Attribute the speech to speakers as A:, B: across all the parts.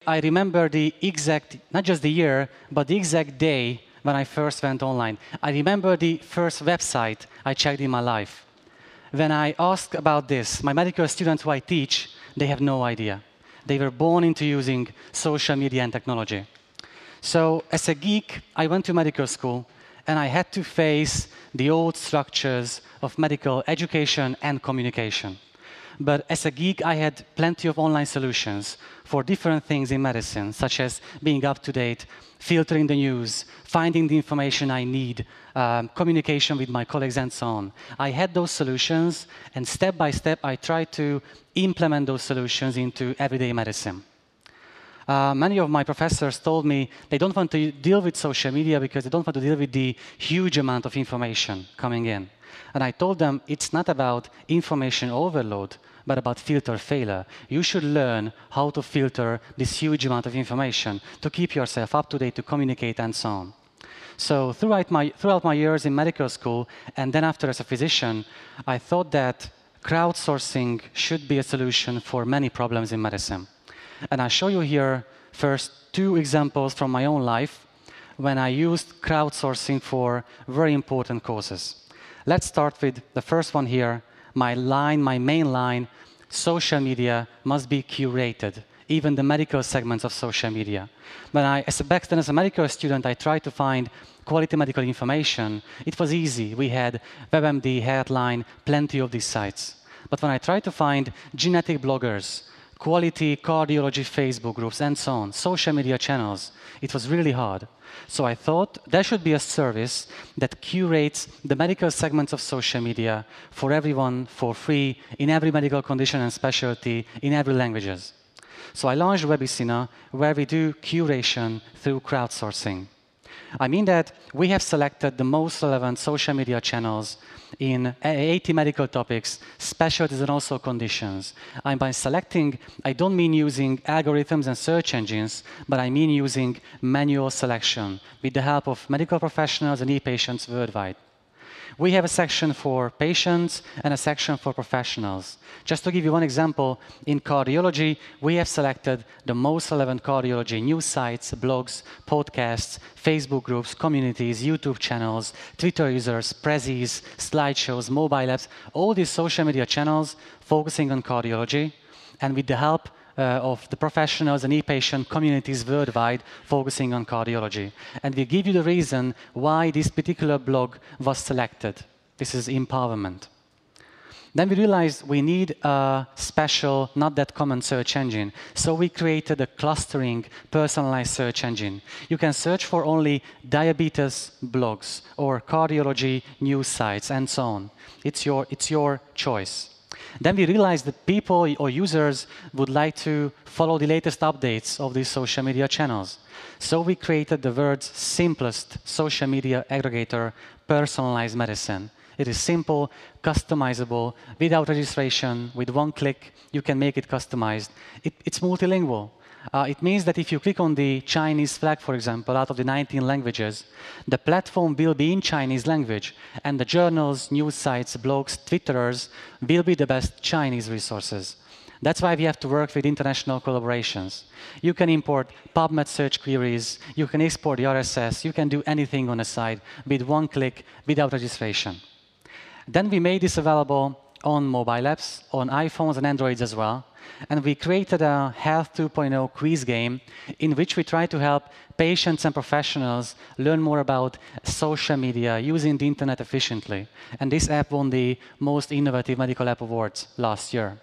A: I remember the exact, not just the year, but the exact day when I first went online. I remember the first website I checked in my life. When I asked about this, my medical students who I teach, they have no idea. They were born into using social media and technology. So as a geek, I went to medical school and I had to face the old structures of medical education and communication. But as a geek, I had plenty of online solutions for different things in medicine, such as being up to date, filtering the news, finding the information I need, communication with my colleagues, and so on. I had those solutions, and step by step, I tried to implement those solutions into everyday medicine. Many of my professors told me they don't want to deal with social media because they don't want to deal with the huge amount of information coming in. And I told them it's not about information overload, but about filter failure. You should learn how to filter this huge amount of information to keep yourself up to date, to communicate, and so on. So throughout my years in medical school, and then after as a physician, I thought that crowdsourcing should be a solution for many problems in medicine. And I'll show you here first two examples from my own life when I used crowdsourcing for very important causes. Let's start with the first one here. My main line, social media must be curated, even the medical segments of social media. When back then as a medical student, I tried to find quality medical information. It was easy. We had WebMD, Healthline, plenty of these sites. But when I tried to find genetic bloggers, quality cardiology Facebook groups, and so on, social media channels, it was really hard. So I thought there should be a service that curates the medical segments of social media for everyone for free in every medical condition and specialty in every languages. So I launched Webicina, where we do curation through crowdsourcing. I mean that we have selected the most relevant social media channels in 80 medical topics, specialties, and also conditions. And by selecting, I don't mean using algorithms and search engines, but I mean using manual selection with the help of medical professionals and e-patients worldwide. We have a section for patients and a section for professionals. Just to give you one example, in cardiology, we have selected the most relevant cardiology news sites, blogs, podcasts, Facebook groups, communities, YouTube channels, Twitter users, prezzies, slideshows, mobile apps, all these social media channels focusing on cardiology, and with the help of the professionals and e-patient communities worldwide focusing on cardiology. And we give you the reason why this particular blog was selected. This is empowerment. Then we realized we need a special, not that common search engine. So we created a clustering, personalized search engine. You can search for only diabetes blogs or cardiology news sites and so on. It's your choice. Then we realized that people or users would like to follow the latest updates of these social media channels. So we created the world's simplest social media aggregator, Personalized Medicine. It is simple, customizable, without registration. With one click, you can make it customized. It's multilingual. It means that if you click on the Chinese flag, for example, out of the 19 languages, the platform will be in Chinese language, and the journals, news sites, blogs, Twitterers will be the best Chinese resources. That's why we have to work with international collaborations. You can import PubMed search queries, you can export the RSS, you can do anything on the site with one click without registration. Then we made this available on mobile apps, on iPhones and Androids as well. And we created a Health 2.0 quiz game in which we try to help patients and professionals learn more about social media, using the internet efficiently. And this app won the Most Innovative Medical App Awards last year.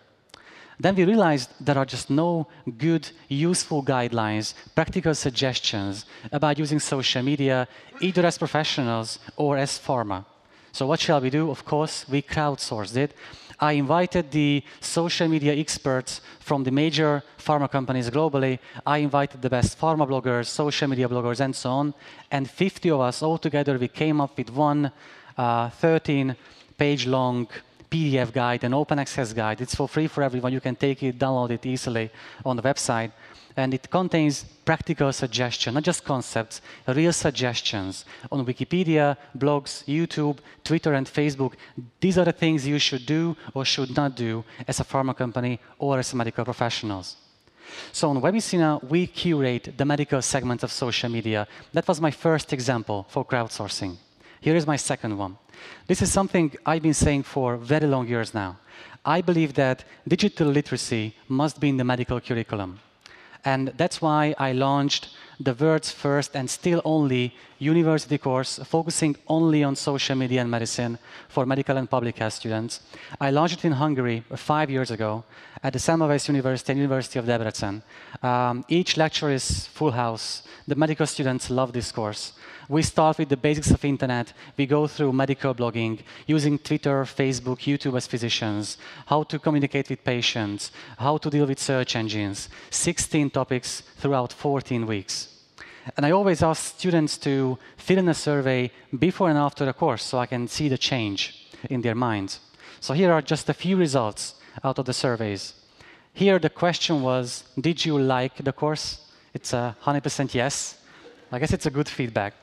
A: Then we realized there are just no good, useful guidelines, practical suggestions about using social media, either as professionals or as pharma. So what shall we do? Of course, we crowdsourced it. I invited the social media experts from the major pharma companies globally. I invited the best pharma bloggers, social media bloggers, and so on. And 50 of us all together, we came up with one 13-page long PDF guide, an open access guide. It's for free for everyone. You can take it, download it easily on the website. And it contains practical suggestions, not just concepts, real suggestions on Wikipedia, blogs, YouTube, Twitter, and Facebook. These are the things you should do or should not do as a pharma company or as medical professionals. So on Webicina, we curate the medical segment of social media. That was my first example for crowdsourcing. Here is my second one. This is something I've been saying for very long years now. I believe that digital literacy must be in the medical curriculum. And that's why I launched the world's first and still only university course focusing only on social media and medicine for medical and public health students. I launched it in Hungary 5 years ago at the Semmelweis University and University of Debrecen. Each lecture is full house. The medical students love this course. We start with the basics of internet. We go through medical blogging, using Twitter, Facebook, YouTube as physicians, how to communicate with patients, how to deal with search engines, 16 topics throughout 14 weeks. And I always ask students to fill in a survey before and after the course so I can see the change in their minds. So here are just a few results out of the surveys. Here the question was, did you like the course? It's a 100% yes. I guess it's a good feedback.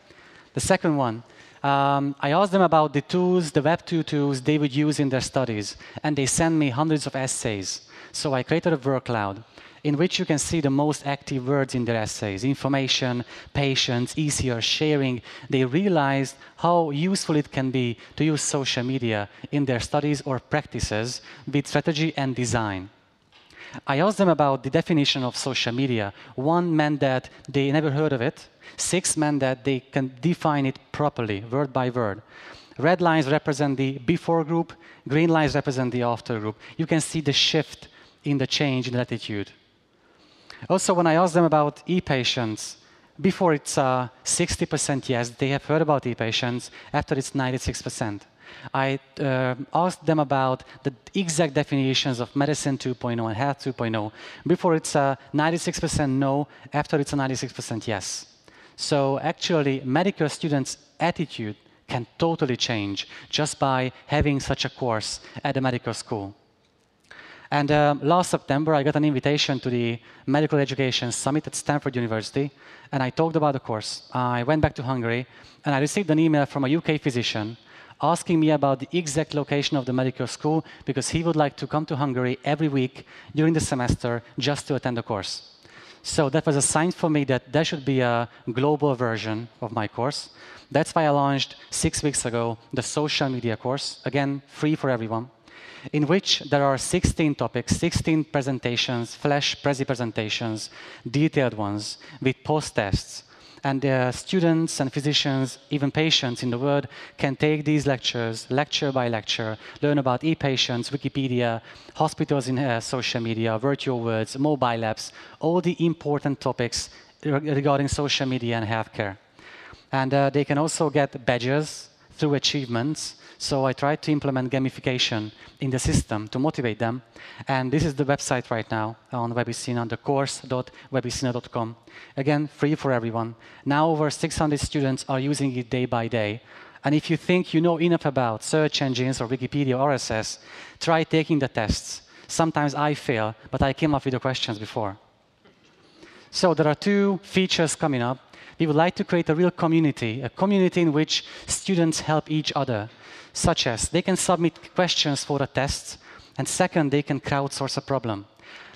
A: The second one, I asked them about the tools, the Web2 tools they would use in their studies, and they sent me hundreds of essays. So I created a word cloud in which you can see the most active words in their essays: information, patience, easier, sharing. They realized how useful it can be to use social media in their studies or practices with strategy and design. I asked them about the definition of social media. 1 meant that they never heard of it. 6 meant that they can define it properly, word by word. Red lines represent the before group, green lines represent the after group. You can see the shift in the change in attitude. Also, when I asked them about e-patients, before it's 60% yes, they have heard about e-patients. After it's 96%. I asked them about the exact definitions of medicine 2.0 and health 2.0. Before it's 96% no, after it's a 96% yes. So actually, medical students' attitude can totally change just by having such a course at a medical school. And last September, I got an invitation to the Medical Education Summit at Stanford University, and I talked about the course. I went back to Hungary, and I received an email from a UK physician asking me about the exact location of the medical school because he would like to come to Hungary every week during the semester just to attend the course. So that was a sign for me that there should be a global version of my course. That's why I launched 6 weeks ago the social media course, again, free for everyone, in which there are 16 topics, 16 presentations, flash Prezi presentations, detailed ones with post-tests. And students and physicians, even patients in the world, can take these lectures, lecture by lecture, learn about e-patients, Wikipedia, hospitals in social media, virtual worlds, mobile apps, all the important topics regarding social media and healthcare. And they can also get badges through achievements. So I tried to implement gamification in the system to motivate them. And this is the website right now on Webicina, the course.webicina.com. Again, free for everyone. Now over 600 students are using it day by day. And if you think you know enough about search engines or Wikipedia or RSS, try taking the tests. Sometimes I fail, but I came up with the questions before. So there are 2 features coming up. We would like to create a real community, a community in which students help each other, such as they can submit questions for a test, and second, they can crowdsource a problem.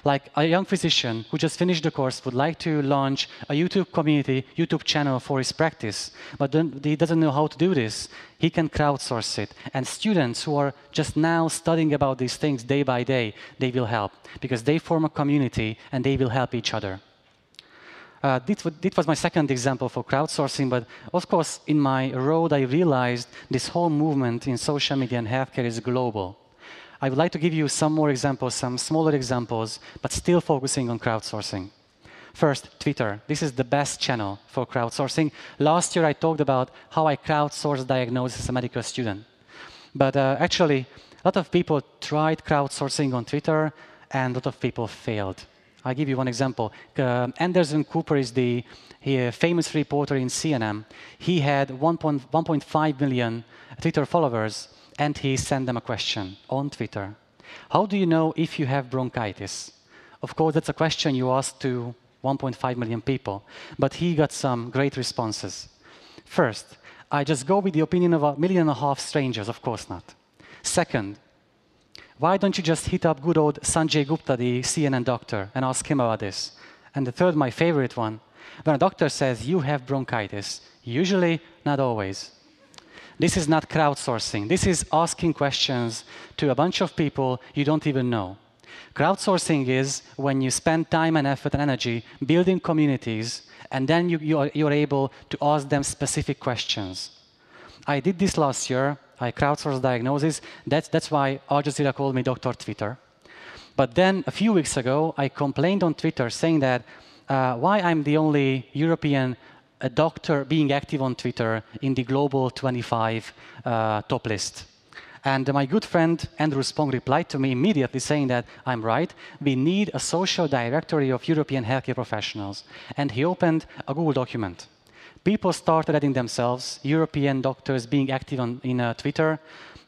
A: Like a young physician who just finished the course would like to launch a YouTube community, YouTube channel for his practice, but then he doesn't know how to do this. He can crowdsource it. And students who are just now studying about these things day by day, they will help because they form a community and they will help each other. This was my second example for crowdsourcing, but of course, in my road, I realized this whole movement in social media and healthcare is global. I would like to give you some more examples, some smaller examples, but still focusing on crowdsourcing. First, Twitter. This is the best channel for crowdsourcing. Last year, I talked about how I crowdsourced diagnosis as a medical student. But actually, A lot of people tried crowdsourcing on Twitter, and a lot of people failed. I'll give you one example. Anderson Cooper is the famous reporter in CNN. He had 1.5 million Twitter followers, and he sent them a question on Twitter. How do you know if you have bronchitis? Of course, that's a question you ask to 1.5 million people, but he got some great responses. First, I just go with the opinion of 1.5 million strangers, of course not. Second, why don't you just hit up good old Sanjay Gupta, the CNN doctor, and ask him about this? And the third, my favorite one, when a doctor says you have bronchitis, usually, not always. This is not crowdsourcing. This is asking questions to a bunch of people you don't even know. Crowdsourcing is when you spend time and effort and energy building communities, and then you're able to ask them specific questions. I did this last year. I crowdsourced diagnosis. That's why Al Jazeera called me Dr. Twitter. But then a few weeks ago, I complained on Twitter saying that why I'm the only European doctor being active on Twitter in the global 25 top list. And my good friend Andrew Spong replied to me immediately saying that I'm right, we need a social directory of European healthcare professionals. And he opened a Google document. People started adding themselves, European doctors being active in Twitter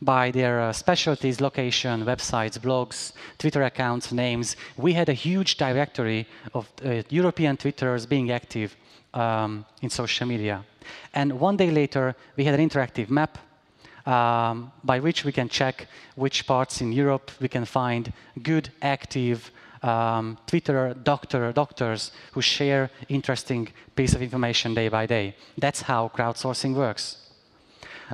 A: by their specialties, location, websites, blogs, Twitter accounts, names. We had a huge directory of European Twitters being active in social media. And one day later, we had an interactive map by which we can check which parts in Europe we can find good, active Twitter doctors who share interesting piece of information day by day. That's how crowdsourcing works.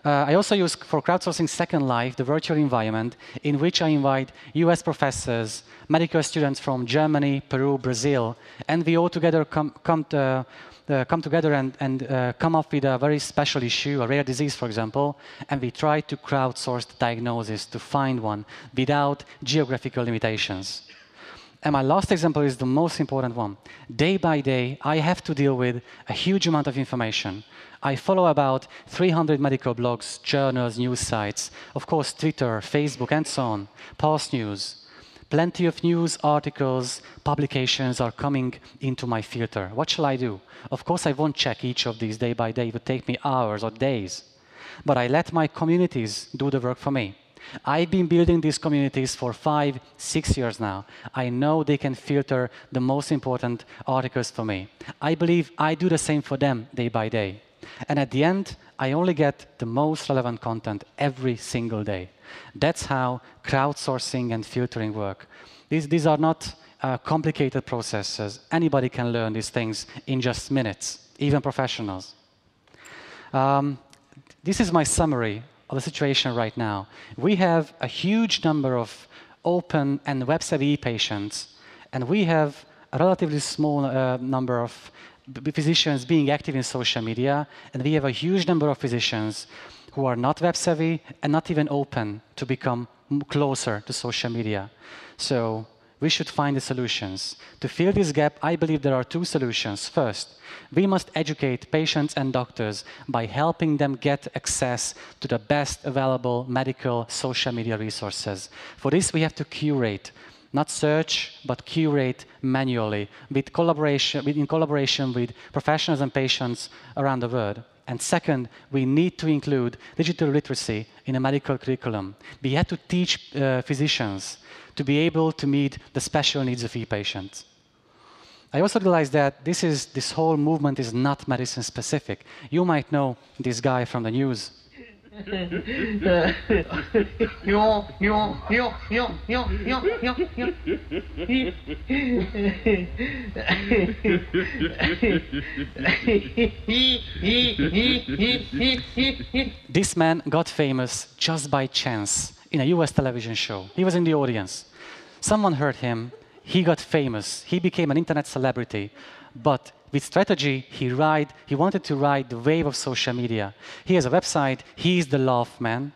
A: I also use for crowdsourcing Second Life, the virtual environment, in which I invite US professors, medical students from Germany, Peru, Brazil, and we all together come together and come up with a very special issue, a rare disease, for example, and we try to crowdsource the diagnosis to find one without geographical limitations. And my last example is the most important one. Day by day, I have to deal with a huge amount of information. I follow about 300 medical blogs, journals, news sites, of course, Twitter, Facebook, and so on, past news. Plenty of news articles, publications are coming into my filter. What shall I do? Of course, I won't check each of these day by day. It would take me hours or days. But I let my communities do the work for me. I've been building these communities for 5, 6 years now. I know they can filter the most important articles for me. I believe I do the same for them day by day. And at the end, I only get the most relevant content every single day. That's how crowdsourcing and filtering work. These are not complicated processes. Anybody can learn these things in just minutes, even professionals. This is my summary of the situation right now. We have a huge number of open and web-savvy patients, and we have a relatively small number of physicians being active in social media, and we have a huge number of physicians who are not web-savvy and not even open to become closer to social media. So we should find the solutions. To fill this gap, I believe there are two solutions. First, we must educate patients and doctors by helping them get access to the best available medical social media resources. For this, we have to curate, not search, but curate manually in collaboration with professionals and patients around the world. And second, we need to include digital literacy in a medical curriculum. We have to teach physicians to be able to meet the special needs of e-patients. I also realized that this whole movement is not medicine specific. You might know this guy from the news. This man got famous just by chance in a US television show. He was in the audience. Someone heard him. He got famous. He became an internet celebrity. But with strategy, he wanted to ride the wave of social media. He has a website. He's the Laugh Man.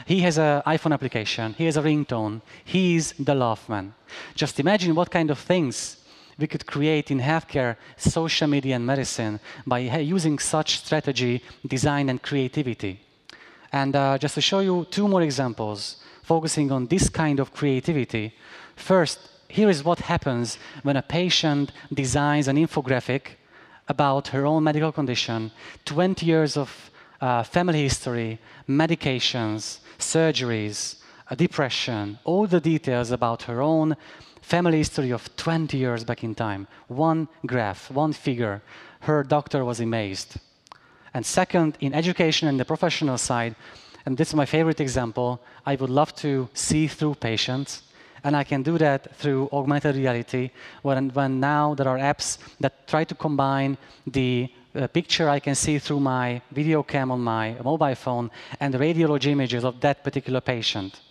A: He has an iPhone application. He has a ringtone. He's the Laugh Man. Just imagine what kind of things we could create in healthcare, social media, and medicine by using such strategy, design, and creativity. And just to show you two more examples, focusing on this kind of creativity. First, here is what happens when a patient designs an infographic about her own medical condition, 20 years of family history, medications, surgeries, depression, all the details about her own family history of 20 years back in time. One graph, one figure. Her doctor was amazed. And second, in education and the professional side, and this is my favorite example, I would love to see through patients, and I can do that through augmented reality, when now there are apps that try to combine the picture I can see through my video cam on my mobile phone and the radiology images of that particular patient.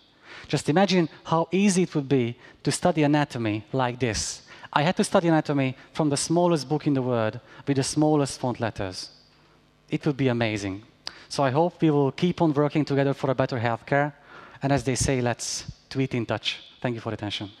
A: Just imagine how easy it would be to study anatomy like this. I had to study anatomy from the smallest book in the world with the smallest font letters. It would be amazing. So I hope we will keep on working together for a better healthcare. And as they say, let's tweet in touch. Thank you for the attention.